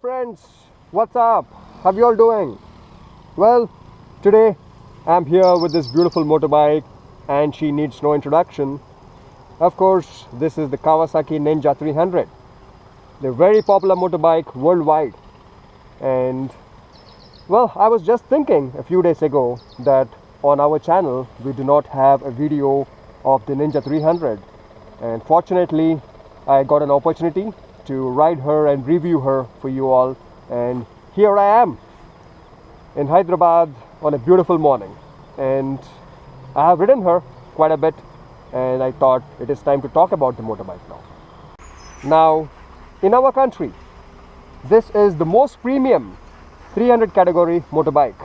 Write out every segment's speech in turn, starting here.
friends, what's up? How you all doing? Well, today I'm here with this beautiful motorbike and she needs no introduction. Of course, this is the Kawasaki Ninja 300, the very popular motorbike worldwide. And well, I was just thinking a few days ago that on our channel we do not have a video of the Ninja 300, and fortunately I got an opportunity to ride her and review her for you all, and here I am in Hyderabad on a beautiful morning, and I have ridden her quite a bit, and I thought it is time to talk about the motorbike now. Now, in our country, this is the most premium 300 category motorbike.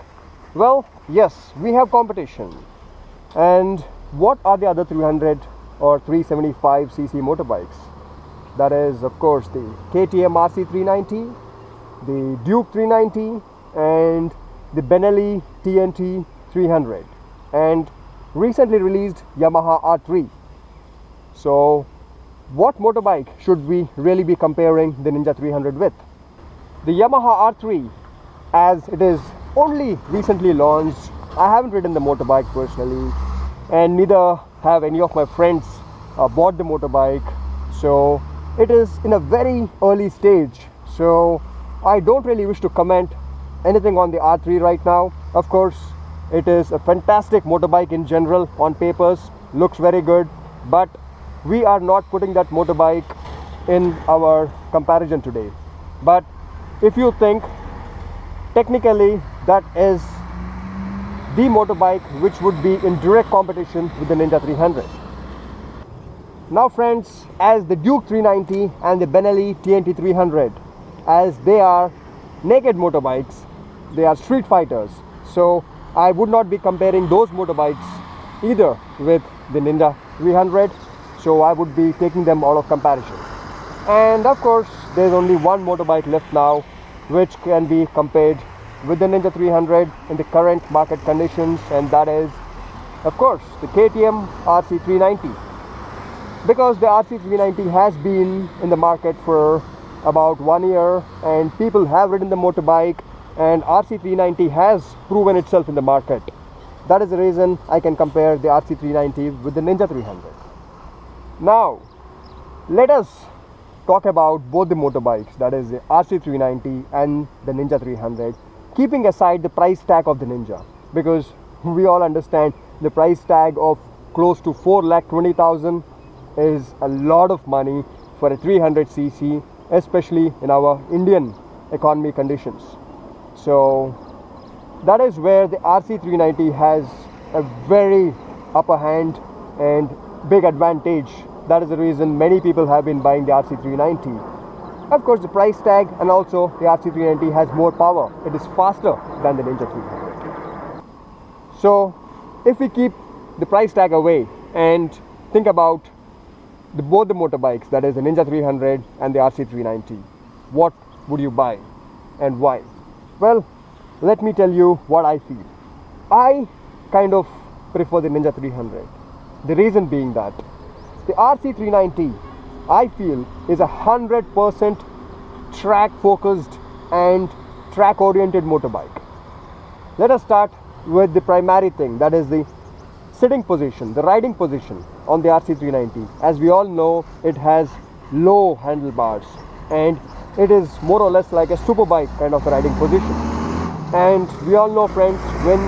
Well, yes, we have competition. And what are the other 300 or 375cc motorbikes? That is, of course, the KTM RC390, the Duke 390, and the Benelli TNT 300, and recently released Yamaha R3. So, what motorbike should we really be comparing the Ninja 300 with? The Yamaha R3, as it is only recently launched, I haven't ridden the motorbike personally, and neither have any of my friends bought the motorbike. So it is in a very early stage, so I don't really wish to comment anything on the R3 right now. Of course, it is a fantastic motorbike in general. On papers, looks very good, but we are not putting that motorbike in our comparison today. But if you think technically that is the motorbike which would be in direct competition with the Ninja 300. Now friends, as the Duke 390 and the Benelli TNT 300, as they are naked motorbikes, they are street fighters, so I would not be comparing those motorbikes either with the Ninja 300, so I would be taking them out of comparison. And of course, there's only one motorbike left now which can be compared with the Ninja 300 in the current market conditions, and that is, of course, the KTM RC390. Because the RC390 has been in the market for about 1 year, and people have ridden the motorbike, and RC390 has proven itself in the market. That is the reason I can compare the RC390 with the Ninja 300. Now, let us talk about both the motorbikes, that is the RC390 and the Ninja 300, keeping aside the price tag of the Ninja, because we all understand the price tag of close to 4,20,000 is a lot of money for a 300cc, especially in our Indian economy conditions. So that is where the RC390 has a very upper hand and big advantage. That is the reason many people have been buying the RC390. Of course, the price tag and also the RC390 has more power. It is faster than the Ninja 300. So if we keep the price tag away and think about both the motorbikes, that is the Ninja 300 and the RC390, what would you buy and why? Well, let me tell you what I feel. I kind of prefer the Ninja 300. The reason being that the RC390, I feel, is 100% track focused and track oriented motorbike. Let us start with the primary thing, that is the sitting position, the riding position on the RC390. As we all know, it has low handlebars and it is more or less like a superbike kind of a riding position. And we all know, friends, when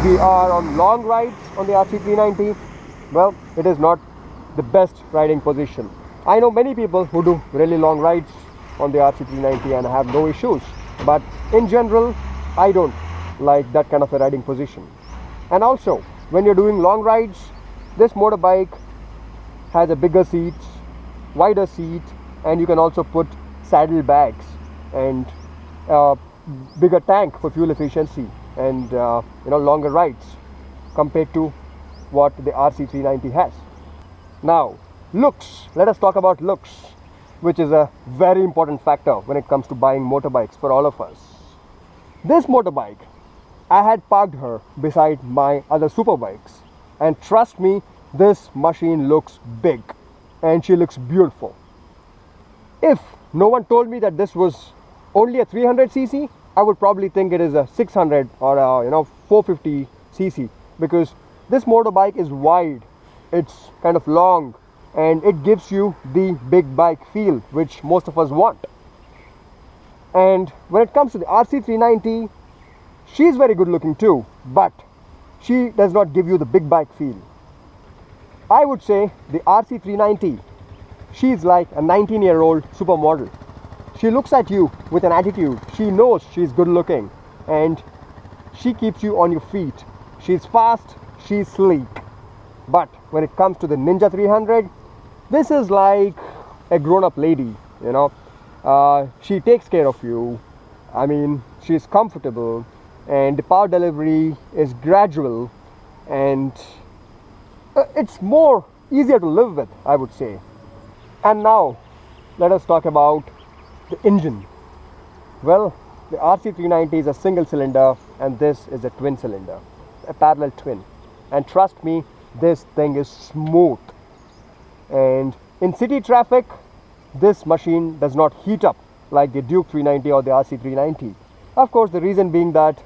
we are on long rides on the RC390, well, it is not the best riding position. I know many people who do really long rides on the RC390 and have no issues, but in general, I don't like that kind of a riding position. And also, when you're doing long rides, this motorbike has a bigger seat, wider seat, and you can also put saddle bags and bigger tank for fuel efficiency and longer rides compared to what the RC390 has. Now, looks. Let us talk about looks, which is a very important factor when it comes to buying motorbikes for all of us. This motorbike, I had parked her beside my other superbikes, and trust me, this machine looks big and she looks beautiful. If no one told me that this was only a 300cc, I would probably think it is a 600 or a 450cc, because this motorbike is wide, it's kind of long, and it gives you the big bike feel which most of us want. And when it comes to the RC390, she's very good looking too, but she does not give you the big bike feel. I would say the RC390, she's like a 19-year-old supermodel. She looks at you with an attitude. She knows she's good looking, and she keeps you on your feet. She's fast, she's sleek. But when it comes to the Ninja 300, this is like a grown-up lady, she takes care of you. I mean, she's comfortable, and the power delivery is gradual, and it's more easier to live with, I would say. And now let us talk about the engine. Well, the RC390 is a single cylinder, and this is a twin cylinder, a parallel twin. And trust me, this thing is smooth. And in city traffic, this machine does not heat up like the Duke 390 or the RC390. Of course, the reason being that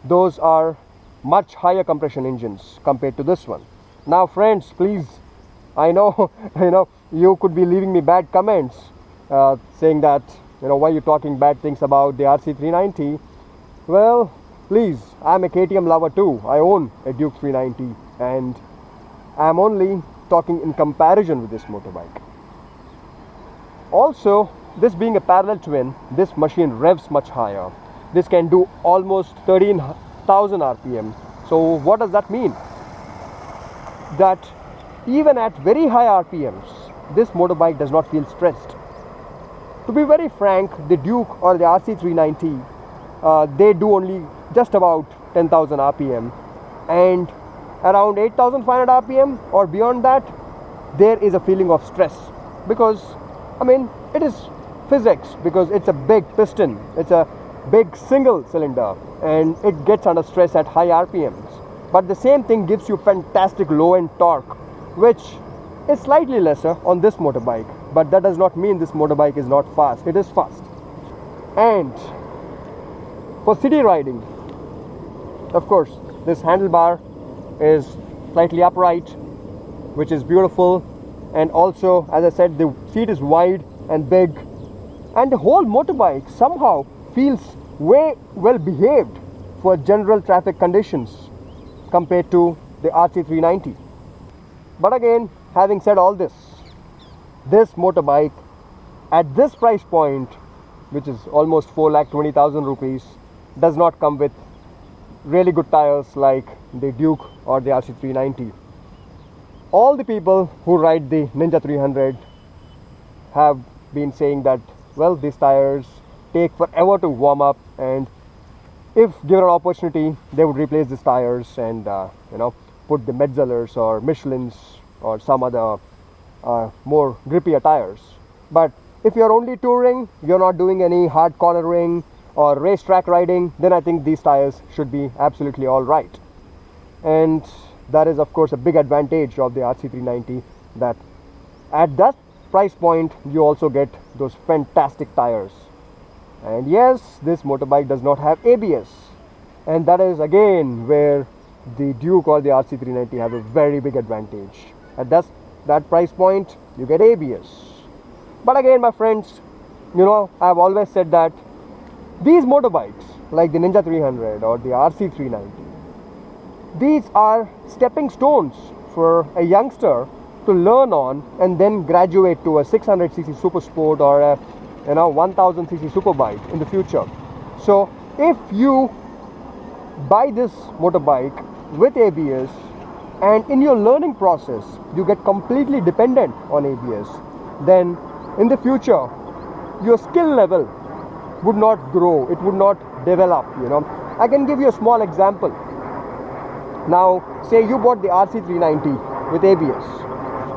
those are much higher compression engines compared to this one. Now friends, please, I know you could be leaving me bad comments saying that why are you talking bad things about the RC390. Well, please, I'm a KTM lover too. I own a Duke 390, and I'm only talking in comparison with this motorbike. Also, this being a parallel twin, this machine revs much higher. This can do almost 13,000 RPM. So what does that mean? That even at very high RPMs, this motorbike does not feel stressed. To be very frank, the Duke or the RC390, they do only just about 10,000 RPM, and around 8,500 RPM or beyond that, there is a feeling of stress, because it is physics, because it's a big piston, it's a big single cylinder, and it gets under stress at high RPMs. But the same thing gives you fantastic low end torque, which is slightly lesser on this motorbike, but that does not mean this motorbike is not fast. It is fast. And for city riding, of course, this handlebar is slightly upright, which is beautiful. And also, as I said, the seat is wide and big, and the whole motorbike somehow feels way well behaved for general traffic conditions compared to the RC390. But again, having said all this, this motorbike at this price point, which is almost 4,20,000 rupees, does not come with really good tires like the Duke or the RC390. All the people who ride the Ninja 300 have been saying that, well, these tires take forever to warm up, and if given an opportunity, they would replace these tires and put the Metzlers or Michelins or some other more grippier tires. But if you're only touring, you're not doing any hard cornering or racetrack riding, then I think these tires should be absolutely all right. And that is of course a big advantage of the RC390, that at that price point you also get those fantastic tires. And yes, this motorbike does not have ABS, and that is again where the Duke or the RC390 have a very big advantage. At that price point you get ABS. But again, my friends, I've always said that these motorbikes like the Ninja 300 or the RC390, these are stepping stones for a youngster to learn on and then graduate to a 600cc super sport or a 1000cc superbike in the future. So if you buy this motorbike with ABS, and in your learning process you get completely dependent on ABS, then in the future your skill level would not grow, it would not develop. I can give you a small example. Now say you bought the RC390 with ABS,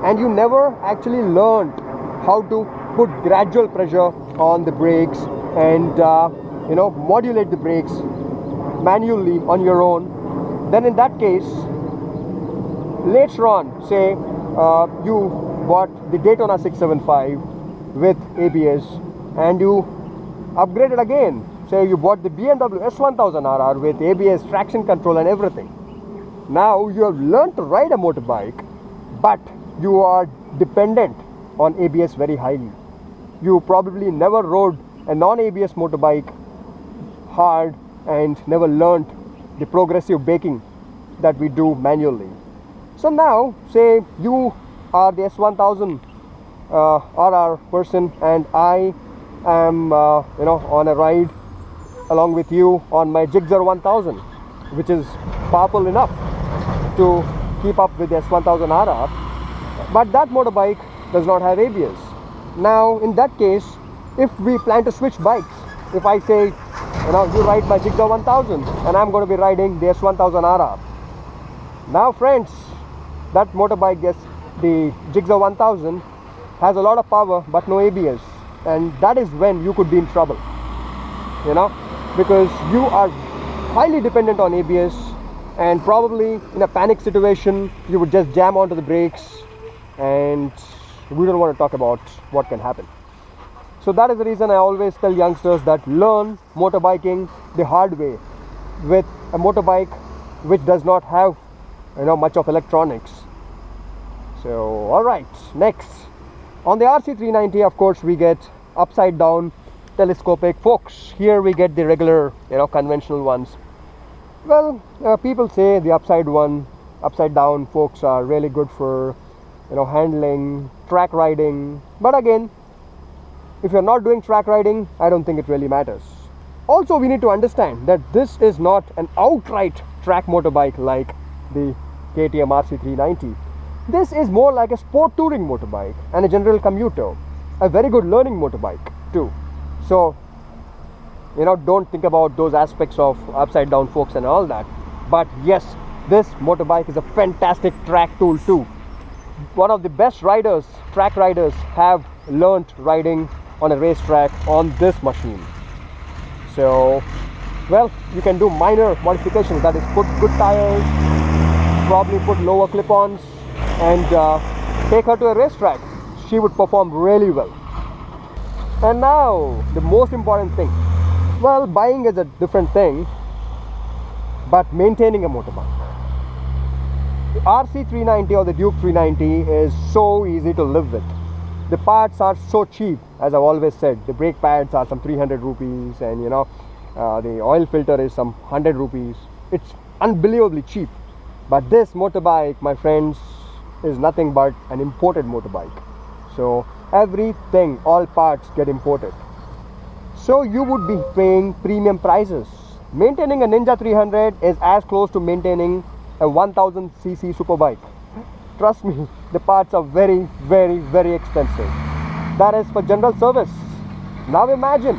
and you never actually learned how to put gradual pressure on the brakes and modulate the brakes manually on your own, then in that case, later on, say you bought the Daytona 675 with ABS, and you upgrade it again. Say you bought the BMW S1000RR with ABS, traction control and everything. Now you have learned to ride a motorbike, but you are dependent on ABS very highly. You probably never rode a non-ABS motorbike hard and never learned the progressive braking that we do manually. So now, say you are the S1000 RR person and I am on a ride along with you on my Gixxer 1000, which is powerful enough to keep up with the S1000 RR, but that motorbike does not have ABS. Now in that case, if we plan to switch bikes, if I say you ride my Gixxer 1000 and I'm going to be riding the S1000 RR. Now friends, that motorbike, yes, the Gixxer 1000 has a lot of power but no ABS, and that is when you could be in trouble, because you are highly dependent on ABS, and probably in a panic situation you would just jam onto the brakes, and we don't want to talk about what can happen. So that is the reason I always tell youngsters that learn motorbiking the hard way with a motorbike which does not have much of electronics. So alright, next on the RC390, of course, we get upside down telescopic forks. Here we get the regular conventional ones. Well, people say the upside down forks are really good for handling, track riding, but again, if you're not doing track riding, I don't think it really matters. Also, we need to understand that this is not an outright track motorbike like the KTM RC390. This is more like a sport touring motorbike and a general commuter, a very good learning motorbike too. So don't think about those aspects of upside down forks and all that, but yes, this motorbike is a fantastic track tool too. One of the best riders, track riders, have learned riding on a racetrack on this machine. So well, you can do minor modifications, that is put good tires, probably put lower clip-ons, and take her to a racetrack. She would perform really well. And now the most important thing, well, buying is a different thing, but maintaining a motorbike. The RC390 or the Duke 390 is so easy to live with. The parts are so cheap, as I've always said. The brake pads are some 300 rupees, and the oil filter is some 100 rupees. It's unbelievably cheap. But this motorbike, my friends, is nothing but an imported motorbike. So everything, all parts get imported. So you would be paying premium prices. Maintaining a Ninja 300 is as close to maintaining a 1000cc superbike. Trust me, the parts are very, very, very expensive. That is for general service. Now imagine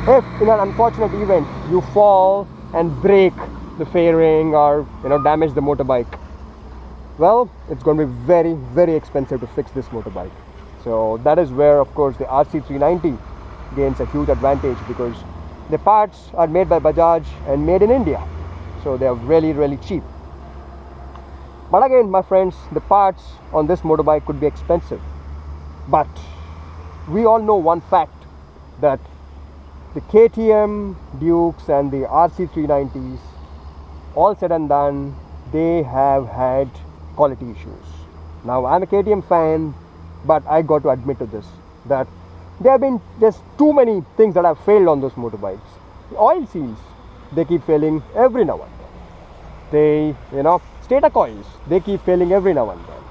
if in an unfortunate event you fall and break the fairing or damage the motorbike. Well, it's going to be very, very expensive to fix this motorbike. So that is where, of course, the RC390 gains a huge advantage, because the parts are made by Bajaj and made in India. So they are really, really cheap. But again, my friends, the parts on this motorbike could be expensive. But we all know one fact, that the KTM Dukes and the RC390s, all said and done, they have had quality issues. Now, I'm a KTM fan, but I got to admit to this, that there have been just too many things that have failed on those motorbikes. The oil seals, they keep failing every now and then. They, stator coils, they keep failing every now and then.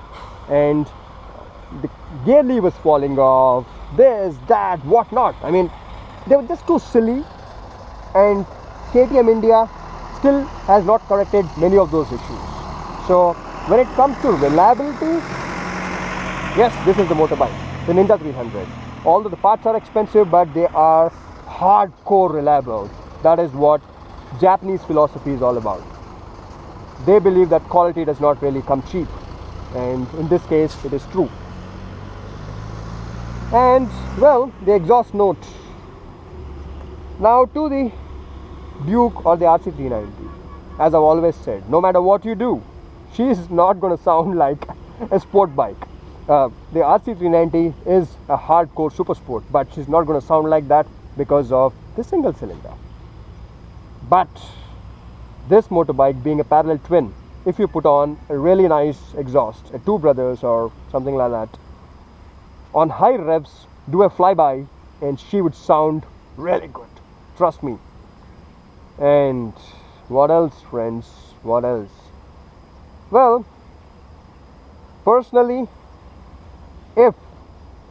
And the gear levers falling off, this, that, whatnot. I mean, they were just too silly, and KTM India still has not corrected many of those issues. So when it comes to reliability, yes, this is the motorbike, the Ninja 300. Although the parts are expensive, but they are hardcore reliable. That is what Japanese philosophy is all about. They believe that quality does not really come cheap, and in this case it is true. And well, the exhaust note. Now to the Duke or the RC390, as I've always said, no matter what you do, she is not going to sound like a sport bike. The RC390 is a hardcore super sport, but she's not going to sound like that because of the single cylinder. But this motorbike being a parallel twin, if you put on a really nice exhaust, a Two Brothers or something like that, on high revs, do a flyby and she would sound really good, trust me. And what else, friends, what else? Well, personally, if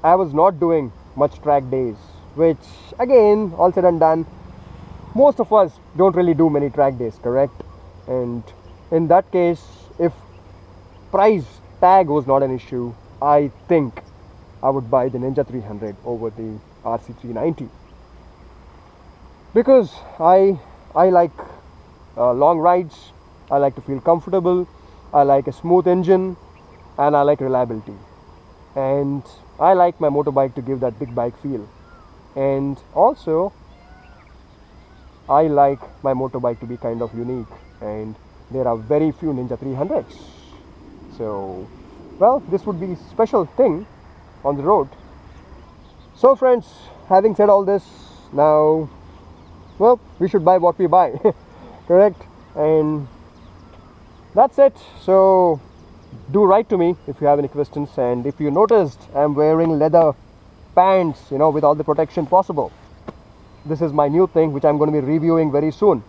I was not doing much track days, which again, all said and done, most of us don't really do many track days, correct? And in that case, if price tag was not an issue, I think I would buy the Ninja 300 over the RC390, because I like long rides, I like to feel comfortable, I like a smooth engine, and I like reliability, and I like my motorbike to give that big bike feel. And also I like my motorbike to be kind of unique, and there are very few Ninja 300s. So, well, this would be a special thing on the road. So friends, having said all this, now, well, we should buy what we buy, correct? And that's it. So do write to me if you have any questions, and if you noticed I'm wearing leather pants, with all the protection possible. This is my new thing which I'm going to be reviewing very soon.